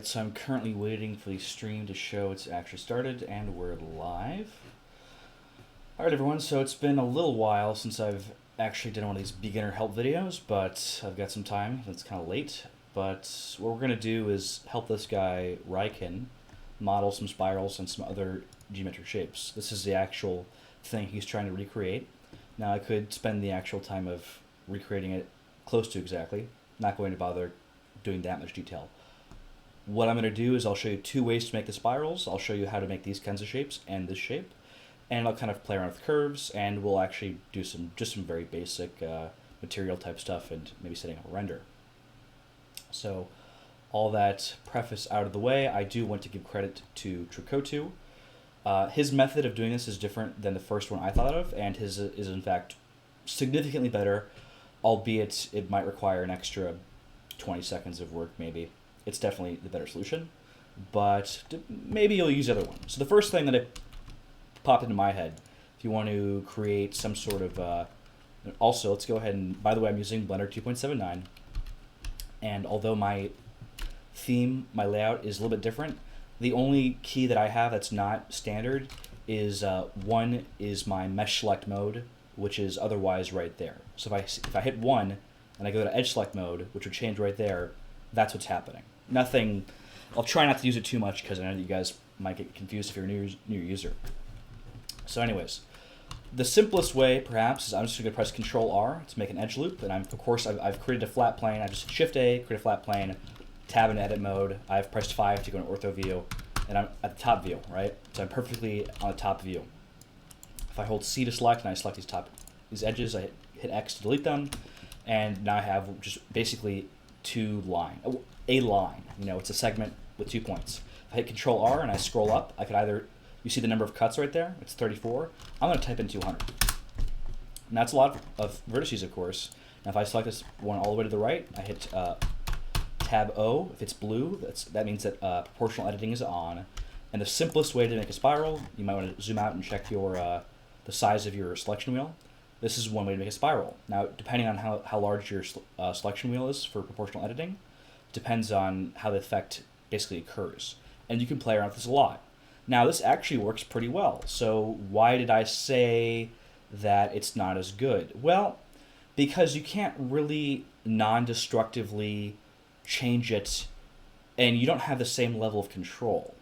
Alright, so I'm currently waiting for the stream to show it's actually started, and we're live. Alright everyone, so it's been a little while since I've actually done one of these beginner help videos, but I've got some time, it's kind of late. But what we're going to do is help this guy, Ryken, model some spirals and some other geometric shapes. This is the actual thing he's trying to recreate. Now I could spend the actual time of recreating it close to exactly, not going to bother doing that much detail. What I'm going to do is I'll show you two ways to make the spirals. I'll show you how to make these kinds of shapes and this shape. And I'll kind of play around with curves, and we'll actually do some very basic material type stuff and maybe setting up a render. So all that preface out of the way, I do want to give credit to Tricotu. His method of doing this is different than the first one I thought of, and his is in fact significantly better, albeit it might require an extra 20 seconds of work maybe. It's definitely the better solution, but maybe you'll use the other one. So the first thing that it popped into my head, if you want to create some sort of, also let's go ahead and, by the way, I'm using Blender 2.79, and although my theme, my layout is a little bit different, the only key that I have that's not standard is one is my mesh select mode, which is otherwise right there. So if I hit 1 and I go to edge select mode, which would change right there, that's what's happening. Nothing, I'll try not to use it too much because I know that you guys might get confused if you're a new user. So anyways, the simplest way perhaps is I'm just going to press Control R to make an edge loop, and of course I've created a flat plane. I just Shift A, create a flat plane, tab in edit mode. I've pressed 5 to go into ortho view, and I'm at the top view, right? So I'm perfectly on the top view. If I hold C to select and I select these edges, I hit X to delete them, and now I have just basically a line. You know, it's a segment with 2 points. If I hit Control R and I scroll up, I could either, you see the number of cuts right there? It's 34. I'm going to type in 200. And that's a lot of vertices, of course. Now if I select this one all the way to the right, I hit Tab O. If it's blue, that means that proportional editing is on. And the simplest way to make a spiral, you might want to zoom out and check your the size of your selection wheel. This is one way to make a spiral. Now, depending on how large your selection wheel is for proportional editing, depends on how the effect basically occurs. And you can play around with this a lot. Now, this actually works pretty well. So why did I say that it's not as good? Well, because you can't really non-destructively change it, and you don't have the same level of control.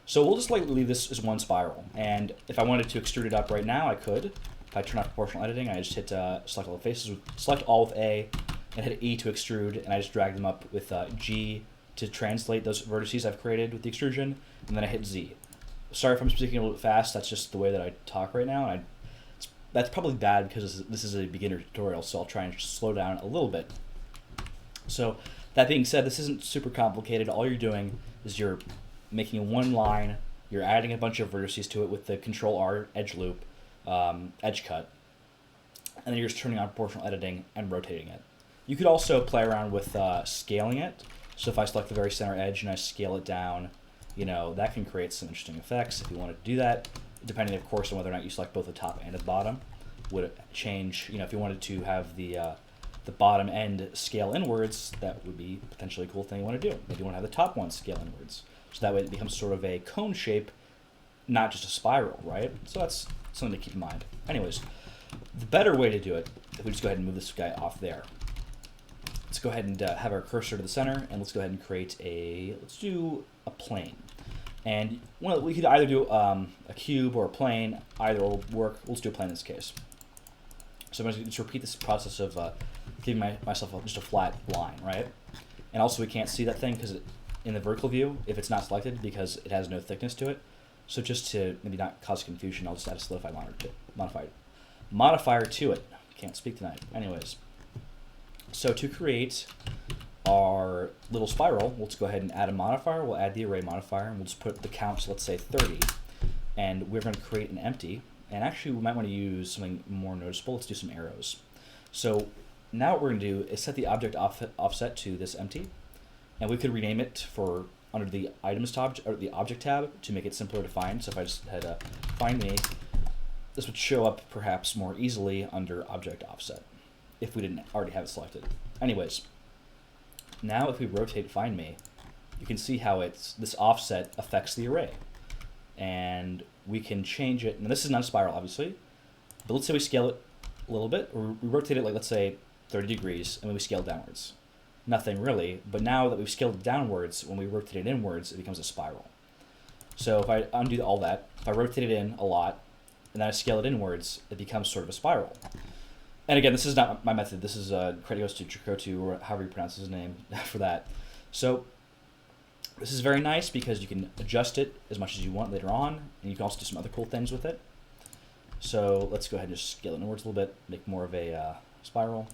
So we'll just leave this as one spiral. And if I wanted to extrude it up right now, I could. If I turn off proportional editing, I just hit select all the faces, select all with A, and hit E to extrude, and I just drag them up with G to translate those vertices I've created with the extrusion, and then I hit Z. Sorry if I'm speaking a little bit fast, that's just the way that I talk right now, and that's probably bad because this is a beginner tutorial, so I'll try and slow down a little bit. So that being said, this isn't super complicated. All you're doing is you're making one line, you're adding a bunch of vertices to it with the Control R edge loop, edge cut, and then you're just turning on proportional editing and rotating it. You could also play around with scaling it. So if I select the very center edge and I scale it down, you know, that can create some interesting effects if you wanted to do that, depending of course on whether or not you select both the top and the bottom. Would it change, you know, if you wanted to have the bottom end scale inwards, that would be potentially a cool thing you want to do. Maybe you want to have the top one scale inwards. So that way it becomes sort of a cone shape, not just a spiral, right? So that's something to keep in mind. Anyways, the better way to do it, if we just go ahead and move this guy off there. Let's go ahead and have our cursor to the center, and let's go ahead and create let's do a plane. And well, we could either do a cube or a plane, either will work. Let's do a plane in this case. So I'm going to just repeat this process of giving myself just a flat line, right? And also we can't see that thing because in the vertical view, if it's not selected, because it has no thickness to it. So just to maybe not cause confusion, I'll just add a solidify modifier to it. Can't speak tonight. Anyways, so to create our little spiral, let's go ahead and add a modifier. We'll add the array modifier, and we'll just put the count, so let's say 30. And we're going to create an empty. And actually, we might want to use something more noticeable. Let's do some arrows. So now what we're going to do is set the object offset to this empty. And we could rename it for under the items tab, or the object tab, to make it simpler to find. So if I just had find me, this would show up perhaps more easily under object offset if we didn't already have it selected. Anyways, now if we rotate find me, you can see how this offset affects the array. And we can change it. And this is not a spiral, obviously. But let's say we scale it a little bit, or we rotate it, like, let's say 30 degrees, and then we scale downwards. Nothing really, but now that we've scaled it downwards, when we rotate it inwards, it becomes a spiral. So if I undo all that, if I rotate it in a lot, and then I scale it inwards, it becomes sort of a spiral. And again, this is not my method. This is credit goes to Chikotu, or however you pronounce his name, for that. So this is very nice because you can adjust it as much as you want later on, and you can also do some other cool things with it. So let's go ahead and just scale it inwards a little bit, make more of a spiral.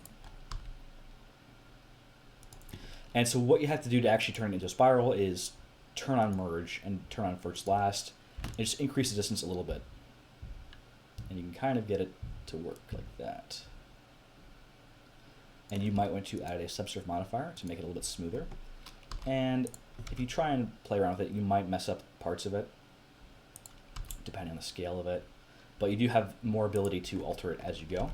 And so what you have to do to actually turn it into a spiral is turn on merge and turn on first last, and just increase the distance a little bit. And you can kind of get it to work like that. And you might want to add a subsurf modifier to make it a little bit smoother. And if you try and play around with it, you might mess up parts of it, depending on the scale of it. But you do have more ability to alter it as you go.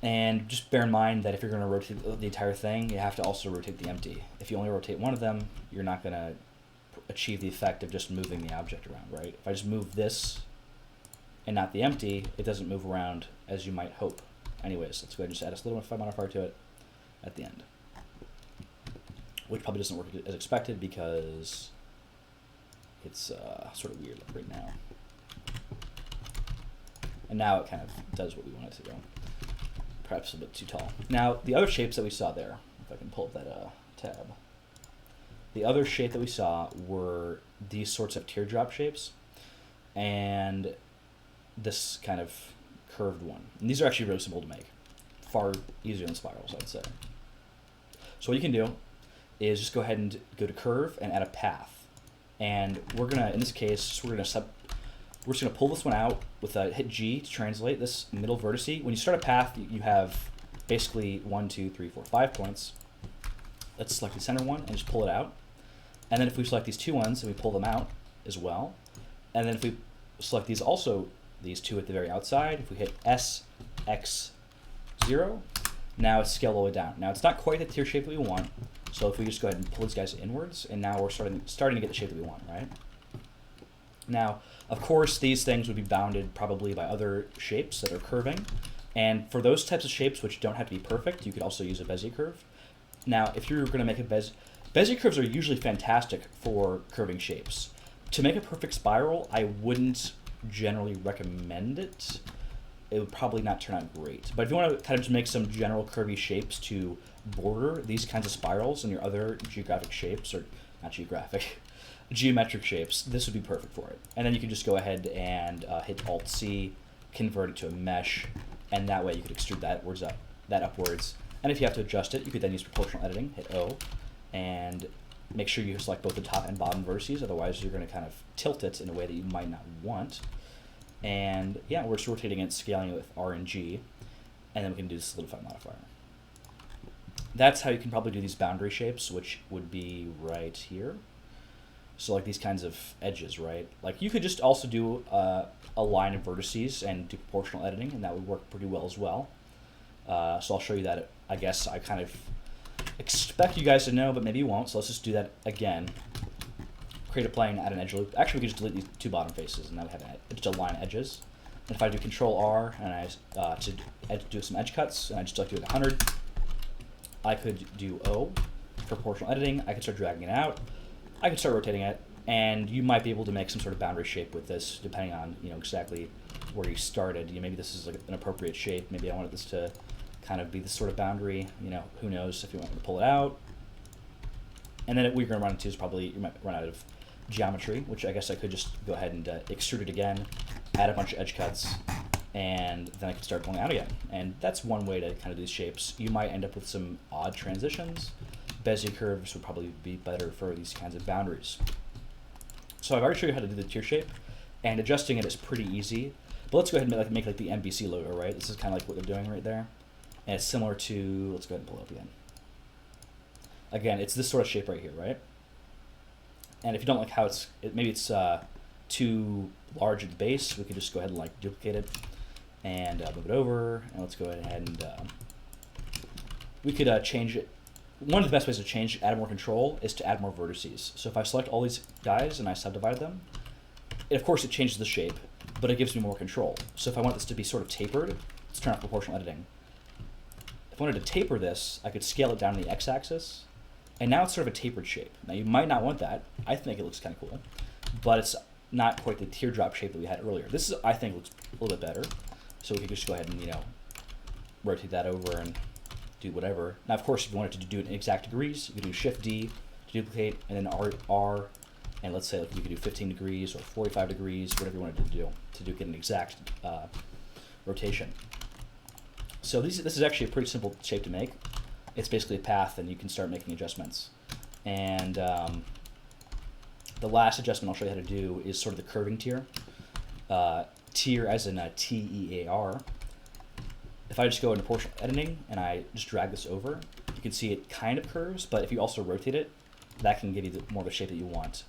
And just bear in mind that if you're going to rotate the entire thing, you have to also rotate the empty. If you only rotate one of them, you're not going to achieve the effect of just moving the object around, right? If I just move this and not the empty, it doesn't move around as you might hope. Anyways, let's go ahead and just add a little bit of modifier to it at the end, which probably doesn't work as expected because it's sort of weird right now. And now it kind of does what we want it to do. Perhaps a bit too tall. Now, the other shapes that we saw there, if I can pull up that tab, the other shape that we saw were these sorts of teardrop shapes and this kind of curved one. And these are actually really simple to make. Far easier than spirals, I'd say. So what you can do is just go ahead and go to curve and add a path. And we're gonna, in this case, we're just gonna pull this one out with a hit G to translate this middle vertice. When you start a path, you have basically 1, 2, 3, 4, 5 points. Let's select the center one and just pull it out. And then if we select these two ones and we pull them out as well. And then if we select these also, these two at the very outside, if we hit S, X, 0, now it's scaled all the way down. Now it's not quite the tier shape that we want. So if we just go ahead and pull these guys inwards, and now we're starting to get the shape that we want, right? Now, of course, these things would be bounded probably by other shapes that are curving. And for those types of shapes which don't have to be perfect, you could also use a Bezier curve. Now, if you're going to make a Bezier curves are usually fantastic for curving shapes. To make a perfect spiral, I wouldn't generally recommend it. It would probably not turn out great. But if you want to kind of just make some general curvy shapes to border these kinds of spirals and your other geographic shapes, or not geographic, geometric shapes, this would be perfect for it. And then you can just go ahead and hit Alt-C, convert it to a mesh, and that way you could extrude that upwards. And if you have to adjust it, you could then use proportional editing, hit O, and make sure you select both the top and bottom vertices, otherwise you're going to kind of tilt it in a way that you might not want. And yeah, we're just rotating it, scaling it with R and G, and then we can do the solidify modifier. That's how you can probably do these boundary shapes, which would be right here. So like these kinds of edges, right? Like you could just also do a line of vertices and do proportional editing, and that would work pretty well as well. So I'll show you that. I guess I kind of expect you guys to know, but maybe you won't. So let's just do that again. Create a plane, add an edge loop. Actually, we could just delete these two bottom faces, and now we have just a line of edges. And if I do Control R and I do some edge cuts, and I just like to do it 100, I could do O for proportional editing. I could start dragging it out. I could start rotating it, and you might be able to make some sort of boundary shape with this, depending on exactly where you started. Maybe this is like an appropriate shape. Maybe I wanted this to kind of be this sort of boundary. Who knows if you want to pull it out. And then what you're going to run into is probably you might run out of geometry, which I guess I could just go ahead and extrude it again, add a bunch of edge cuts, and then I can start pulling out again. And that's one way to kind of do these shapes. You might end up with some odd transitions. Bezier curves would probably be better for these kinds of boundaries. So I've already showed you how to do the tier shape, and adjusting it is pretty easy. But let's go ahead and make like the NBC logo, right? This is kind of like what they're doing right there. And it's similar to, let's go ahead and pull it up again. Again, it's this sort of shape right here, right? And if you don't like how maybe it's too large at the base, we could just go ahead and like duplicate it and move it over. And let's go ahead and we could change it one of the best ways to add more control is to add more vertices. So if I select all these guys and I subdivide them, of course it changes the shape, but it gives me more control. So if I want this to be sort of tapered, let's turn off proportional editing. If I wanted to taper this, I could scale it down to the x-axis, and now it's sort of a tapered shape. Now you might not want that. I think it looks kind of cool, but it's not quite the teardrop shape that we had earlier. This is, I think, looks a little bit better. So we could just go ahead and, rotate that over and do whatever. Now, of course, if you wanted to do it in exact degrees, you could do Shift D to duplicate, and then R, and let's say you could do 15 degrees or 45 degrees, whatever you wanted to get an exact rotation. So this is actually a pretty simple shape to make. It's basically a path, and you can start making adjustments. And the last adjustment I'll show you how to do is sort of the curving tier. Tier as in T-E-A-R. If I just go into proportional editing and I just drag this over, you can see it kind of curves, but if you also rotate it, that can give you more of a shape that you want.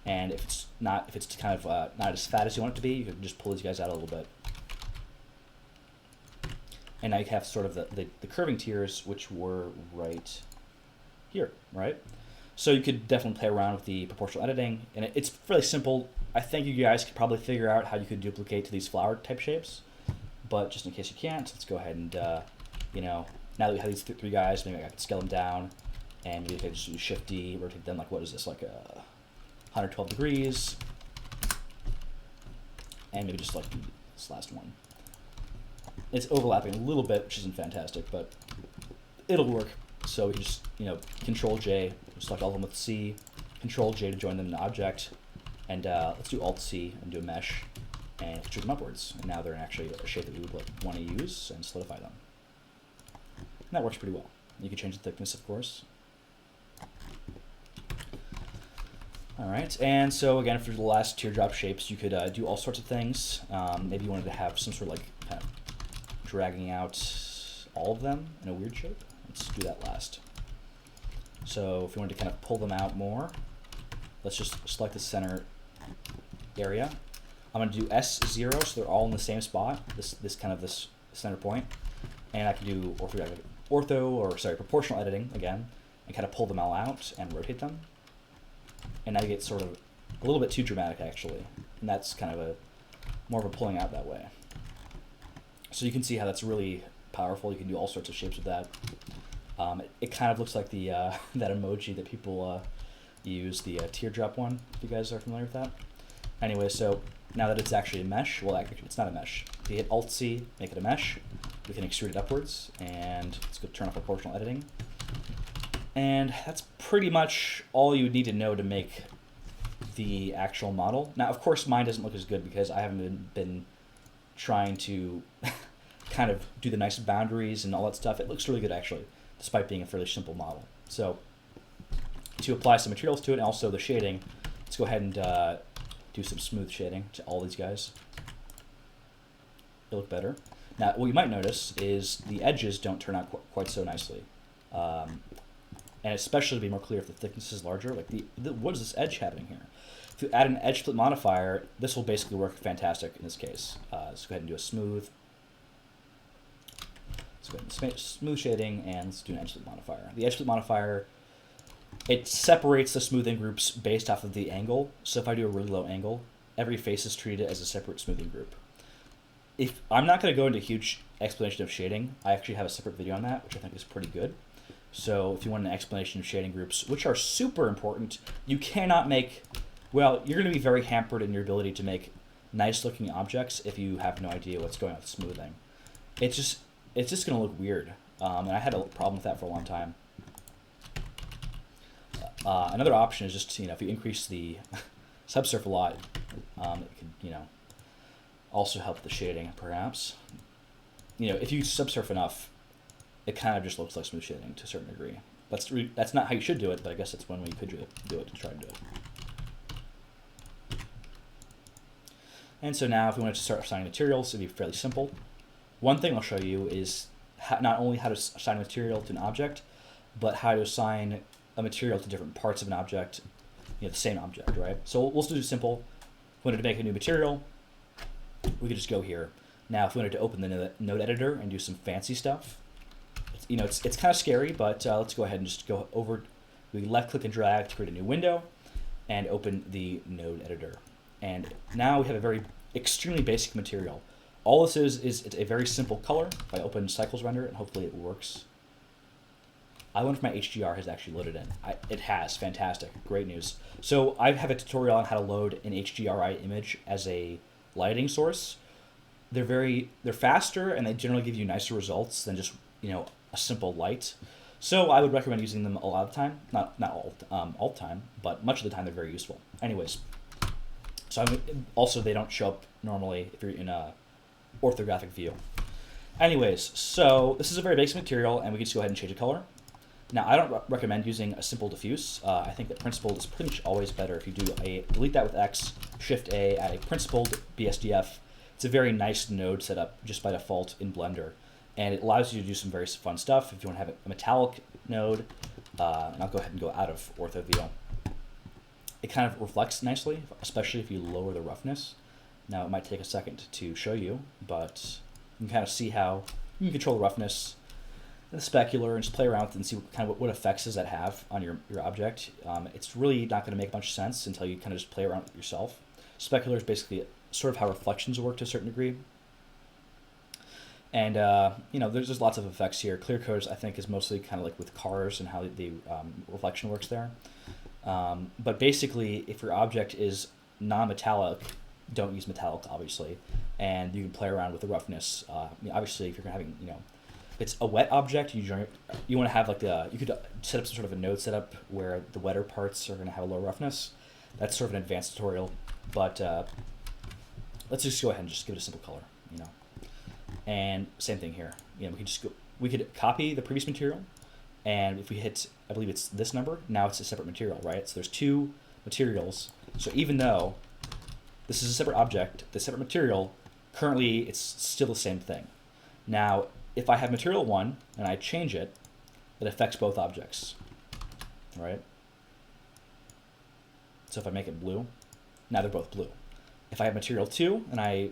And if it's kind of not as fat as you want it to be, you can just pull these guys out a little bit. And now you have sort of the curving tiers, which were right here, right? So you could definitely play around with the proportional editing, and it's fairly simple. I think you guys could probably figure out how you could duplicate to these flower type shapes, but just in case you can't, let's go ahead and, now that we have these three guys, maybe I could scale them down, and maybe I could just do Shift D, rotate them like, what is this, like 112 degrees, and maybe just like this last one. It's overlapping a little bit, which isn't fantastic, but it'll work. So we can just, Control J, select all of them with C, Control J to join them in an object, and let's do Alt C and do a mesh, and extrude them upwards. And now they're actually a shape that we would want to use and solidify them. And that works pretty well. You can change the thickness, of course. All right, and so again, for the last teardrop shapes, you could do all sorts of things. Maybe you wanted to have some sort of kind of dragging out all of them in a weird shape. Let's do that last. So if you wanted to kind of pull them out more, let's just select the center area. I'm going to do S0, so they're all in the same spot, this center point. And I can do proportional editing again, and kind of pull them all out and rotate them. And now you get sort of a little bit too dramatic, actually. And that's kind of more of a pulling out that way. So you can see how that's really powerful. You can do all sorts of shapes with that. It kind of looks like the that emoji that people use, the teardrop one, if you guys are familiar with that. Anyway, so now that it's actually a mesh, well, actually, it's not a mesh. If you hit Alt-C, make it a mesh, we can extrude it upwards, and let's go turn off proportional editing. And that's pretty much all you would need to know to make the actual model. Now, of course, mine doesn't look as good because I haven't been trying to kind of do the nice boundaries and all that stuff. It looks really good, actually, despite being a fairly simple model. So to apply some materials to it and also the shading, let's go ahead and do some smooth shading to all these guys. They look better. Now, what you might notice is the edges don't turn out quite so nicely. And especially to be more clear if the thickness is larger, like what is this edge happening here? If you add an edge split modifier, this will basically work fantastic in this case. Let's go ahead and do a smooth. Let's go ahead and smooth shading, and let's do an edge split modifier. The edge split modifier, it separates the smoothing groups based off of the angle. So if I do a really low angle, every face is treated as a separate smoothing group. If I'm not going to go into a huge explanation of shading, I actually have a separate video on that, which I think is pretty good. So if you want an explanation of shading groups, which are super important, you cannot make, well, you're going to be very hampered in your ability to make nice looking objects if you have no idea what's going on with smoothing. It's just going to look weird. And I had a problem with that for a long time. Another option is just, if you increase the subsurf a lot, it could, also help the shading, perhaps. If you subsurf enough, it kind of just looks like smooth shading to a certain degree. That's not how you should do it, but I guess that's one way you could do it to try to do it. And so now if we wanted to start assigning materials, it'd be fairly simple. One thing I'll show you is not only how to assign a material to an object, but how to assign a material to different parts of an object, the same object, right? So we'll just do simple. If we wanted to make a new material, we could just go here. Now if we wanted to open the node editor and do some fancy stuff, it's kind of scary, but let's go ahead and just go over. We left click and drag to create a new window and open the node editor. And now we have a very extremely basic material. All this is it's a very simple color. If I open Cycles Render, and hopefully it works. I wonder if my HDR has actually loaded in. It has. Fantastic. Great news. So I have a tutorial on how to load an HDRI image as a lighting source. They're faster, and they generally give you nicer results than just a simple light. So I would recommend using them a lot of the time. Not all the time, but much of the time they're very useful. Anyways, so also they don't show up normally if you're in a orthographic view. Anyways, so this is a very basic material, and we can just go ahead and change the color. Now, I don't recommend using a simple diffuse. I think that principled is pretty much always better. If you do delete that with X, Shift A, add a principled BSDF. It's a very nice node setup just by default in Blender, and it allows you to do some very fun stuff. If you want to have a metallic node, and I'll go ahead and go out of ortho view. It kind of reflects nicely, especially if you lower the roughness. Now, it might take a second to show you, but you can kind of see how you can control the roughness and the specular and just play around with it and see what effects does that have on your object. It's really not going to make much sense until you kind of just play around with it yourself. Specular is basically sort of how reflections work to a certain degree. And, there's just lots of effects here. Clear codes, I think, is mostly kind of like with cars and how the reflection works there. But basically, if your object is non-metallic, don't use metallic, obviously. And you can play around with the roughness. Obviously, if you're having, if it's a wet object, you want to have you could set up some sort of a node setup where the wetter parts are going to have a low roughness. That's sort of an advanced tutorial, but let's just go ahead and just give it a simple color, And same thing here. We could copy the previous material, and if we hit, I believe it's this number, now it's a separate material, right? So there's two materials. So even though this is a separate object, the separate material, currently it's still the same thing. Now, if I have material 1 and I change it, it affects both objects, right? So if I make it blue, now they're both blue. If I have material 2 and I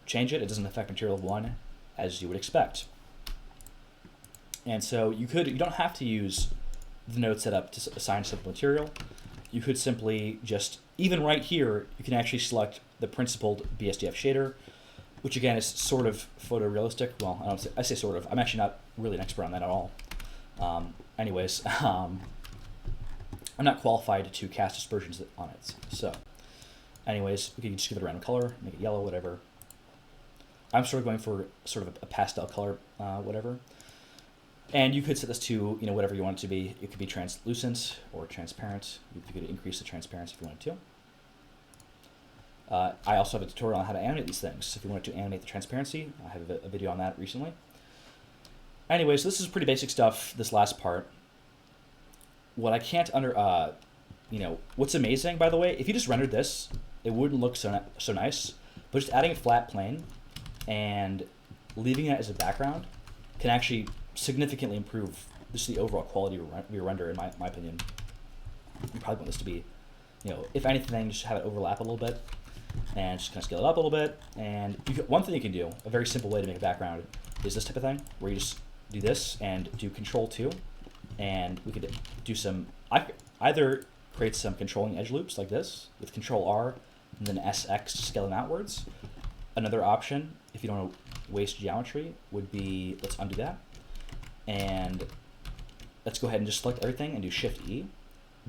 change it, it doesn't affect material 1 as you would expect. And so you don't have to use the node setup to assign simple material. You could simply just, even right here, you can actually select the principled BSDF shader, which again is sort of photorealistic. Well, I say sort of. I'm actually not really an expert on that at all. Anyways, I'm not qualified to cast dispersions on it. So, anyways, we can just give it a random color, make it yellow, whatever. I'm sort of going for sort of a pastel color, whatever. And you could set this to whatever you want it to be. It could be translucent or transparent. You could increase the transparency if you wanted to. I also have a tutorial on how to animate these things. If you wanted to animate the transparency, I have a video on that recently. Anyways, this is pretty basic stuff, this last part. What I can't what's amazing, by the way, if you just rendered this, it wouldn't look so nice. But just adding a flat plane and leaving it as a background can actually significantly improve just the overall quality of your render, in my opinion. You probably want this to be, if anything, just have it overlap a little bit and just kind of scale it up a little bit. And one thing you can do, a very simple way to make a background, is this type of thing, where you just do this and do Control 2, and we could do some, either create some controlling edge loops like this with Control R and then SX to scale them outwards. Another option, if you don't want to waste geometry, would be, let's undo that, and let's go ahead and just select everything and do Shift E,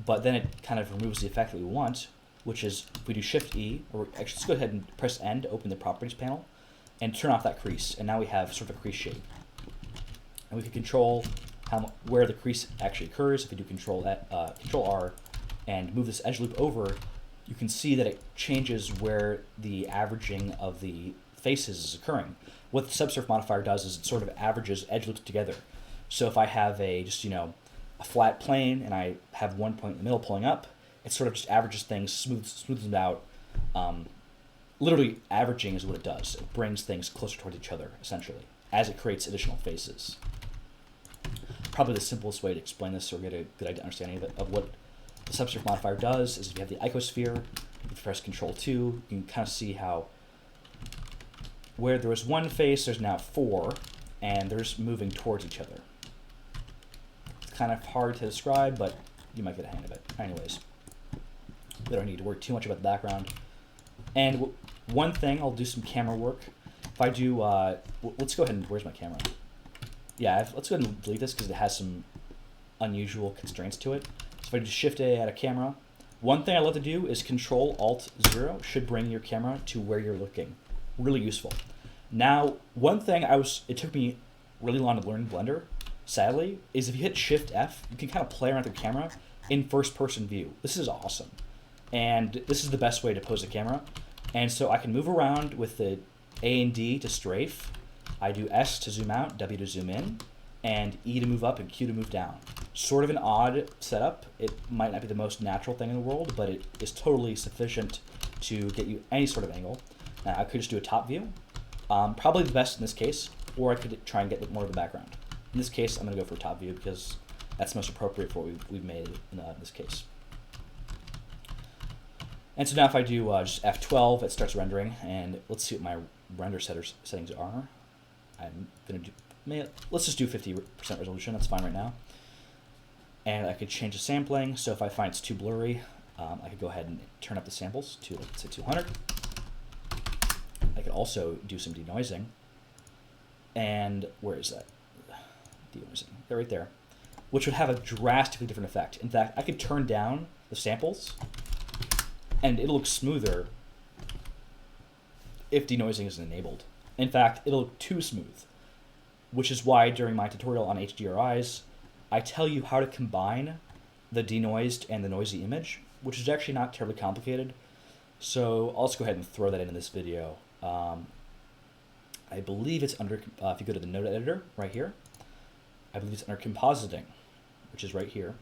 but then it kind of removes the effect that we want, which is if we do Shift E, or actually let's go ahead and press N to open the properties panel and turn off that crease, and now we have sort of a crease shape. And we can control where the crease actually occurs. If we do Control R and move this edge loop over, you can see that it changes where the averaging of the faces is occurring. What the subsurf modifier does is it sort of averages edge loops together. So if I have a flat plane and I have one point in the middle pulling up, it sort of just averages things, smooths them out. Literally averaging is what it does. It brings things closer towards each other, essentially, as it creates additional faces. Probably the simplest way to explain this or get a good understanding of what the subsurf modifier does is if you have the icosphere, if you press Control 2, you can kind of see how where there was one face, there's now 4, and they're just moving towards each other. kind of hard to describe, but you might get a hang of it. Anyways, we don't need to worry too much about the background. And one thing, I'll do some camera work. If I do, let's go ahead and, where's my camera? Yeah, let's go ahead and delete this because it has some unusual constraints to it. So if I do Shift A at a camera, one thing I love to do is Control Alt 0 should bring your camera to where you're looking. Really useful. Now, one thing it took me really long to learn in Blender, sadly, is if you hit Shift F, you can kind of play around with the camera in first-person view. This is awesome. And this is the best way to pose a camera. And so I can move around with the A and D to strafe. I do S to zoom out, W to zoom in, and E to move up and Q to move down. Sort of an odd setup. It might not be the most natural thing in the world, but it is totally sufficient to get you any sort of angle. Now, I could just do a top view. Probably the best in this case, or I could try and get more of the background. In this case, I'm going to go for top view because that's most appropriate for what we've made in this case. And so now if I do just F12, it starts rendering, and let's see what my render settings are. I'm going to do, let's just do 50% resolution, that's fine right now. And I could change the sampling, so if I find it's too blurry, I could go ahead and turn up the samples to, let's say, 200. I could also do some denoising. And where is that? Denoising, they're right there. Which would have a drastically different effect. In fact, I could turn down the samples, and it'll look smoother if denoising isn't enabled. In fact, it'll look too smooth, which is why during my tutorial on HDRIs, I tell you how to combine the denoised and the noisy image, which is actually not terribly complicated. So I'll just go ahead and throw that in this video. I believe it's under, if you go to the node editor right here, I believe it's under compositing, which is right here.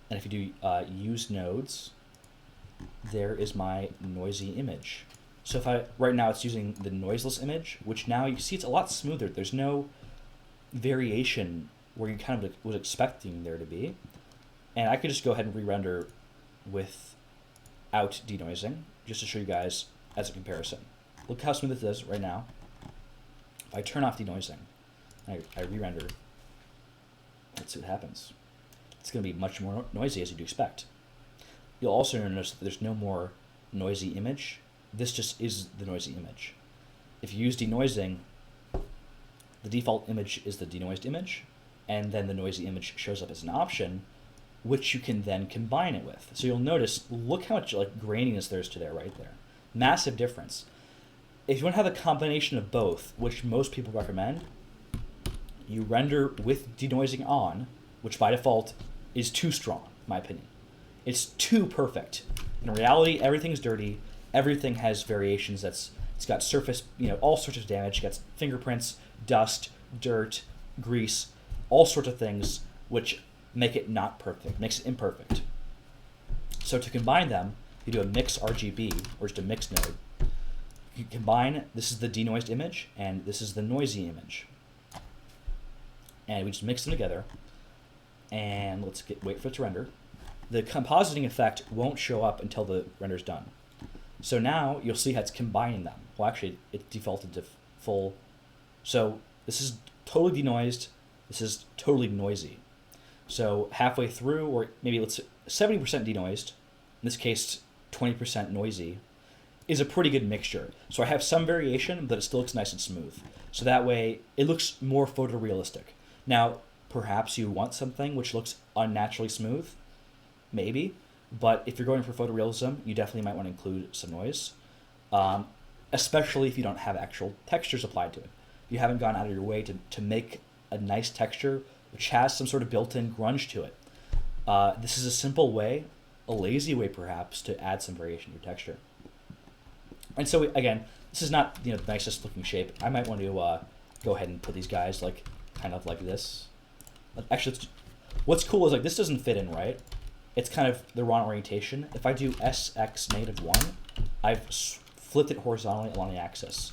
And if you do use nodes, there is my noisy image. So if right now it's using the noiseless image, which now you see it's a lot smoother. There's no variation where you kind of was expecting there to be. And I could just go ahead and re-render without denoising, just to show you guys as a comparison. Look how smooth it is right now. If I turn off denoising, I re-render, let's see what happens. It's going to be much more noisy as you'd expect. You'll also notice that there's no more noisy image. This just is the noisy image. If you use denoising, the default image is the denoised image, and then the noisy image shows up as an option, which you can then combine it with. So you'll notice, look how much like graininess there's to there right there. Massive difference. If you want to have a combination of both, which most people recommend, you render with denoising on, which by default is too strong, in my opinion. It's too perfect. In reality, everything's dirty. Everything has variations. It's got surface, all sorts of damage. It's got fingerprints, dust, dirt, grease, all sorts of things which make it not perfect, makes it imperfect. So to combine them, you do a mix RGB, or just a mix node. You combine, this is the denoised image, and this is the noisy image. And we just mix them together, and let's wait for it to render. The compositing effect won't show up until the render's done. So now you'll see how it's combining them. Well, actually, it defaulted to full. So this is totally denoised. This is totally noisy. So halfway through, or maybe let's say 70% denoised, in this case 20% noisy, is a pretty good mixture. So I have some variation, but it still looks nice and smooth. So that way, it looks more photorealistic. Now, perhaps you want something which looks unnaturally smooth, maybe, but if you're going for photorealism, you definitely might want to include some noise, especially if you don't have actual textures applied to it. You haven't gone out of your way to make a nice texture which has some sort of built-in grunge to it. This is a simple way, a lazy way perhaps, to add some variation to your texture. And so again, this is not the nicest looking shape. I might want to go ahead and put these guys kind of like this. Actually, what's cool is this doesn't fit in right. It's kind of the wrong orientation. If I do SX-1, I've flipped it horizontally along the axis.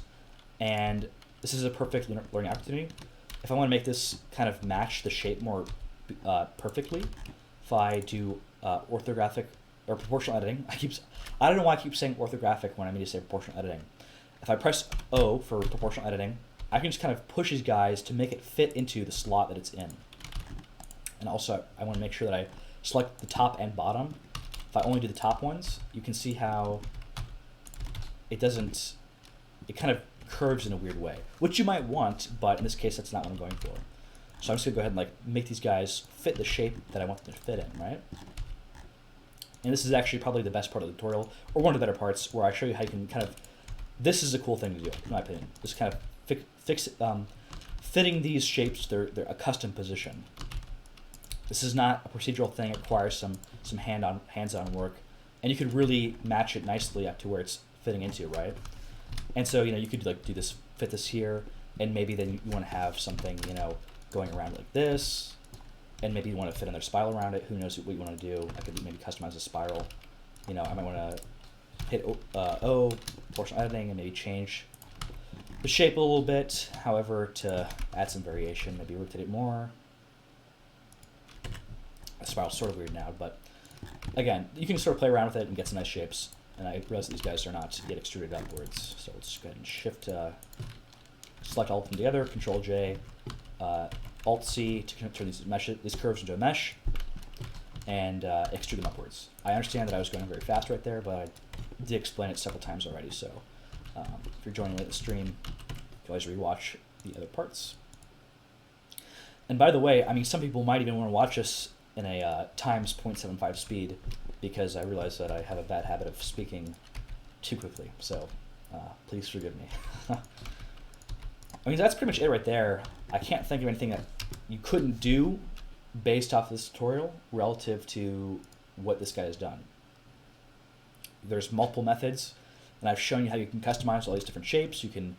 And this is a perfect learning opportunity. If I want to make this kind of match the shape more perfectly, if I do orthographic or proportional editing, I don't know why I keep saying orthographic when I mean to say proportional editing. If I press O for proportional editing, I can just kind of push these guys to make it fit into the slot that it's in. And also, I want to make sure that I select the top and bottom. If I only do the top ones, you can see how it doesn't, it kind of curves in a weird way, which you might want, but in this case, that's not what I'm going for. So I'm just gonna go ahead and like make these guys fit the shape that I want them to fit in, right? And this is actually probably the best part of the tutorial, or one of the better parts, where I show you how you can kind of, this is a cool thing to do, in my opinion. Just kind of fitting these shapes, they're a custom position. This is not a procedural thing, it requires some hands-on work, and you could really match it nicely up to where it's fitting into, right? And so, you could like do this, fit this here, and maybe then you want to have something, going around like this, and maybe you want to fit another spiral around it. Who knows what you want to do? I could maybe customize a spiral. I might want to hit O, proportional editing, and maybe change the shape a little bit. However, to add some variation, maybe rotate it more. The spiral's sort of weird now, but again, you can sort of play around with it and get some nice shapes. And I realize that these guys are not yet extruded upwards, so let's just go ahead and shift, select all of them together, Control J, Alt C to turn these curves into a mesh, and extrude them upwards. I understand that I was going very fast right there, but I did explain it several times already, so if you're joining late the stream, you can always rewatch the other parts. And by the way, I mean, some people might even want to watch this in a times 0.75 speed, because I realize that I have a bad habit of speaking too quickly, so please forgive me. I mean, that's pretty much it right there. I can't think of anything that you couldn't do based off this tutorial relative to what this guy has done. There's multiple methods, and I've shown you how you can customize all these different shapes. You can,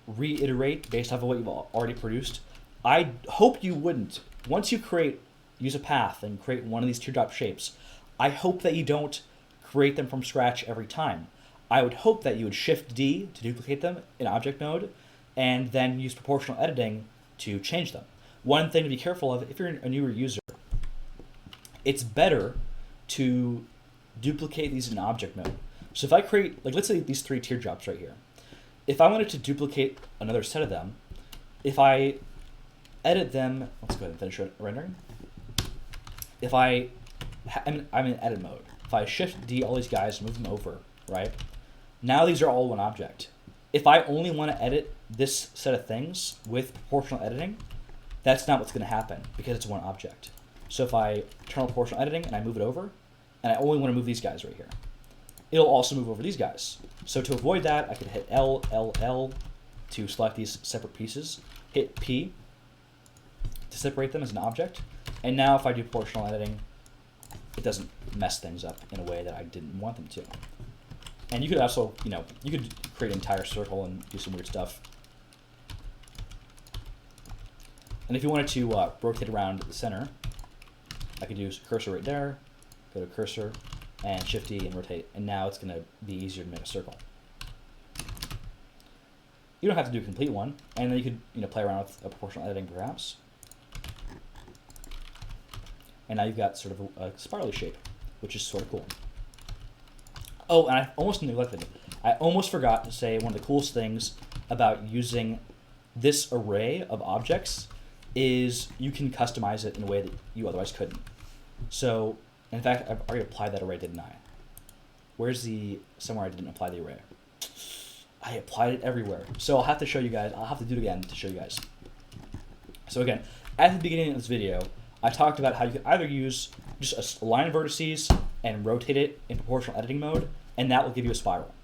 reiterate based off of what you've already produced. I hope you wouldn't. Once you use a path and create one of these teardrop shapes, I hope that you don't create them from scratch every time. I would hope that you would Shift D to duplicate them in object mode, and then use proportional editing to change them. One thing to be careful of, if you're a newer user, it's better to duplicate these in object mode. So if I create, like let's say these 3 teardrops right here. If I wanted to duplicate another set of them, if I edit them, let's go ahead and finish rendering. If I'm in edit mode. If I Shift D all these guys and move them over, right? Now these are all one object. If I only want to edit this set of things with proportional editing, that's not what's going to happen because it's one object. So if I turn on proportional editing and I move it over, and I only want to move these guys right here, it'll also move over these guys. So to avoid that, I could hit L, L, L to select these separate pieces, hit P to separate them as an object, and now if I do proportional editing, it doesn't mess things up in a way that I didn't want them to. And you could also, you could create an entire circle and do some weird stuff. And if you wanted to rotate around the center, I could use cursor right there, go to cursor, and Shift D and rotate, and now it's going to be easier to make a circle. You don't have to do a complete one, and then you could play around with a proportional editing perhaps. And now you've got sort of a spirally shape, which is sort of cool. Oh, and I almost neglected it. I almost forgot to say one of the coolest things about using this array of objects is you can customize it in a way that you otherwise couldn't. So, in fact, I've already applied that array, didn't I? Where's somewhere I didn't apply the array? I applied it everywhere. So I'll have to show you guys, I'll have to do it again to show you guys. So again, at the beginning of this video, I talked about how you could either use just a line of vertices and rotate it in proportional editing mode, and that will give you a spiral.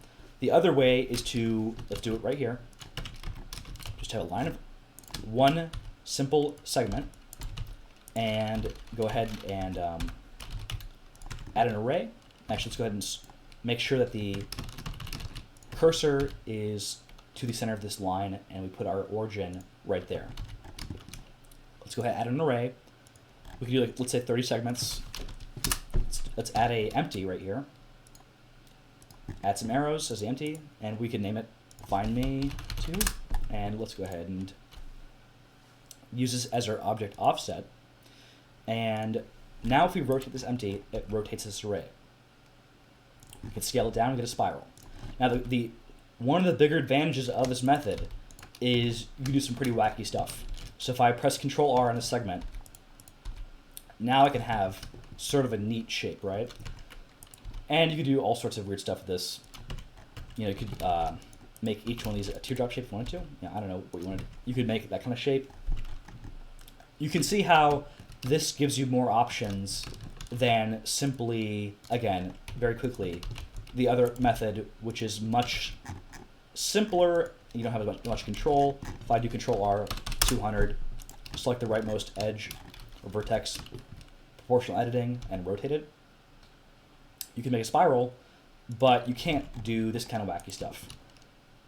The other way is to, let's do it right here, just have a line of one simple segment, and go ahead and add an array. Actually, let's go ahead and make sure that the cursor is to the center of this line, and we put our origin right there. Let's go ahead and add an array. We can do, like, let's say 30 segments. Let's add a empty right here. Add some arrows as the empty, and we can name it find me 2. And let's go ahead and use this as our object offset. And now if we rotate this empty, it rotates this array. We can scale it down and get a spiral. Now one of the bigger advantages of this method is you can do some pretty wacky stuff. So if I press Control R on a segment, now I can have sort of a neat shape, right? And you could do all sorts of weird stuff with this. You know, you could make each one of these a teardrop shape if you wanted to. Yeah, I don't know what you wanted. You could make that kind of shape. You can see how this gives you more options than simply, again, very quickly, the other method, which is much simpler. You don't have as much control. If I do Control R, 200, select the rightmost edge or vertex, proportional editing, and rotate it. You can make a spiral, but you can't do this kind of wacky stuff.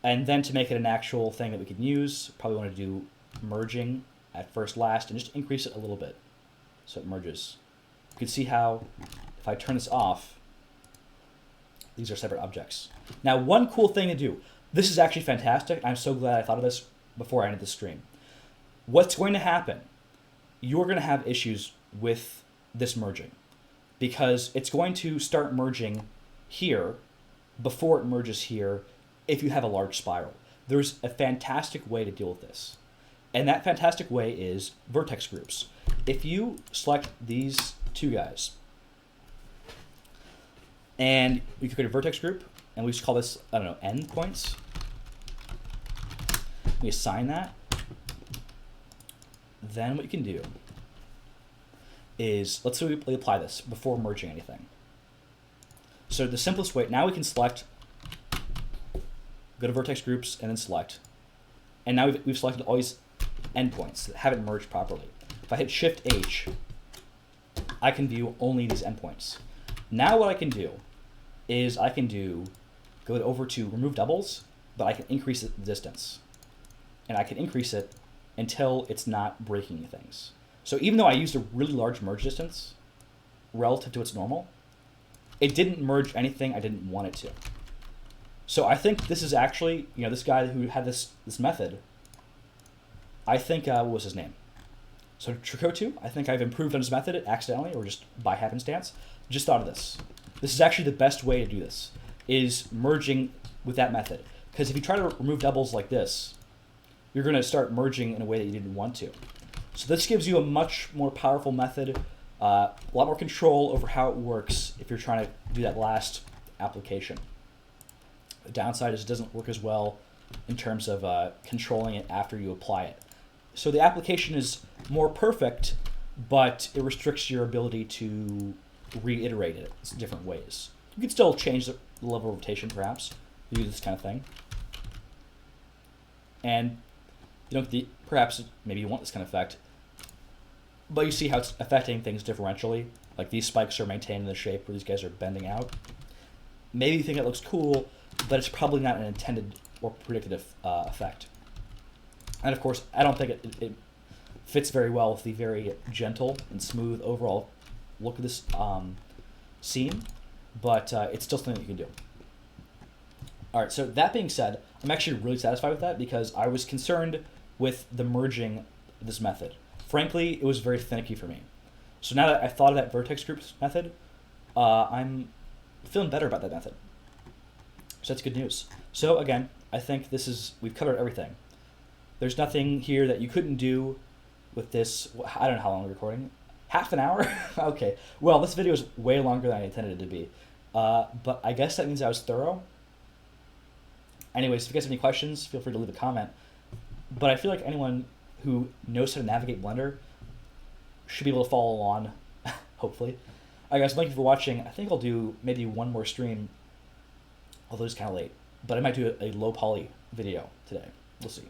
And then to make it an actual thing that we can use, probably want to do merging at first last and just increase it a little bit so it merges. You can see how if I turn this off, these are separate objects. Now, one cool thing to do, this is actually fantastic. I'm so glad I thought of this before I ended the stream. What's going to happen? You're going to have issues with this merging because it's going to start merging here before it merges here if you have a large spiral. There's a fantastic way to deal with this. And that fantastic way is vertex groups. If you select these two guys, and we could create a vertex group, and we just call this, I don't know, endpoints. We assign that. Then what you can do is, let's say we apply this before merging anything. So the simplest way, now we can select, go to vertex groups, and then select. And now we've selected all these endpoints that haven't merged properly. If I hit Shift H, I can view only these endpoints. Now what I can do is go over to remove doubles, but I can increase the distance. And I can increase it until it's not breaking things. So even though I used a really large merge distance relative to its normal, it didn't merge anything I didn't want it to. So I think this is actually, you know, this guy who had this method, I think, what was his name? So Tricotu, I think I've improved on his method accidentally or just by happenstance. Just thought of this. This is actually the best way to do this, is merging with that method. Because if you try to remove doubles like this, you're going to start merging in a way that you didn't want to. So this gives you a much more powerful method, a lot more control over how it works if you're trying to do that last application. The downside is it doesn't work as well in terms of controlling it after you apply it. So the application is more perfect, but it restricts your ability to reiterate it in different ways. You can still change the level of rotation, perhaps, do this kind of thing. And you know, perhaps maybe you want this kind of effect, but you see how it's affecting things differentially. Like these spikes are maintained in the shape where these guys are bending out. Maybe you think it looks cool, but it's probably not an intended or predicted effect. And of course, I don't think it fits very well with the very gentle and smooth overall look of this scene, but it's still something that you can do. All right, so that being said, I'm actually really satisfied with that because I was concerned with the merging of this method. Frankly, it was very finicky for me. So now that I thought of that vertex groups method, I'm feeling better about that method. So that's good news. So again, I think we've covered everything. There's nothing here that you couldn't do with this. I don't know how long we're recording. Half an hour? Okay. Well, this video is way longer than I intended it to be. But I guess that means I was thorough. Anyways, if you guys have any questions, feel free to leave a comment. But I feel like anyone who knows how to navigate Blender should be able to follow along, hopefully. All right, guys, thank you for watching. I think I'll do maybe one more stream, although it's kind of late. But I might do a low poly video today. We'll see.